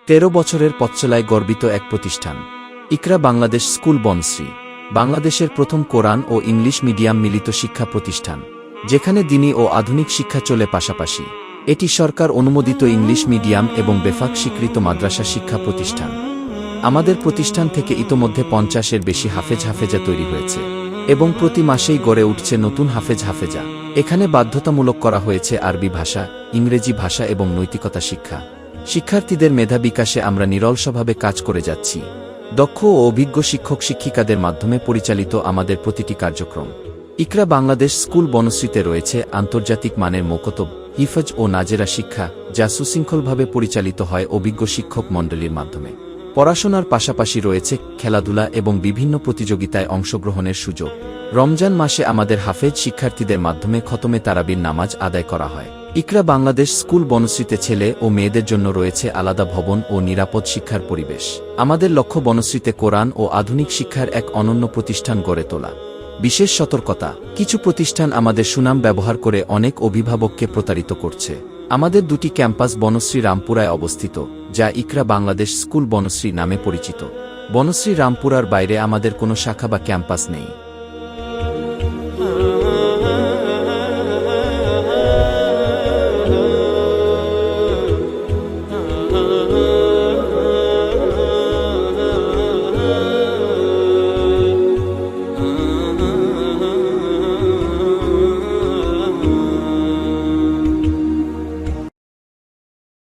13 বছরের পথচলায় গর্বিত এক প্রতিষ্ঠান ইকরা বাংলাদেশ স্কুল বনশ্রী বাংলাদেশের প্রথম কোরআন ও ইংলিশ মিডিয়াম মিলিত শিক্ষা প্রতিষ্ঠান, যেখানে দিনী ও আধুনিক শিক্ষা চলে পাশাপাশি। এটি সরকার অনুমোদিত ইংলিশ মিডিয়াম এবং বেফাক স্বীকৃত মাদ্রাসা শিক্ষা প্রতিষ্ঠান। আমাদের প্রতিষ্ঠান থেকে ইতোমধ্যে 50-এর বেশি হাফেজা তৈরি হয়েছে এবং প্রতি মাসেই গড়ে উঠছে নতুন হাফেজা। এখানে বাধ্যতামূলক করা হয়েছে আরবি ভাষা, ইংরেজি ভাষা এবং নৈতিকতা শিক্ষা। শিক্ষার্থীদের মেধা বিকাশে আমরা নিরলসভাবে কাজ করে যাচ্ছি। দক্ষ ও অভিজ্ঞ শিক্ষক শিক্ষিকাদের মাধ্যমে পরিচালিত আমাদের প্রতিটি কার্যক্রম। ইকরা বাংলাদেশ স্কুল বনশ্রীতে রয়েছে আন্তর্জাতিক মানের মোকতব, হিফজ ও নাজেরা শিক্ষা, যা সুশৃঙ্খলভাবে পরিচালিত হয় অভিজ্ঞ শিক্ষক মণ্ডলীর মাধ্যমে। পড়াশোনার পাশাপাশি রয়েছে খেলাধুলা এবং বিভিন্ন প্রতিযোগিতায় অংশগ্রহণের সুযোগ। রমজান মাসে আমাদের হাফেজ শিক্ষার্থীদের মাধ্যমে খতমে তারাবির নামাজ আদায় করা হয়। ইকরা বাংলাদেশ স্কুল বনশ্রীতে ছেলে ও মেয়েদের জন্য রয়েছে আলাদা ভবন ও নিরাপদ শিক্ষার পরিবেশ। আমাদের লক্ষ্য বনশ্রীতে কোরআন ও আধুনিক শিক্ষার এক অনন্য প্রতিষ্ঠান গড়ে তোলা। বিশেষ সতর্কতা: কিছু প্রতিষ্ঠান আমাদের সুনাম ব্যবহার করে অনেক অভিভাবককে প্রতারিত করছে। আমাদের দুটি ক্যাম্পাস বনশ্রী রামপুরায় অবস্থিত, যা ইকরা বাংলাদেশ স্কুল বনশ্রী নামে পরিচিত। বনশ্রী রামপুরার বাইরে আমাদের কোনো শাখা বা ক্যাম্পাস নেই।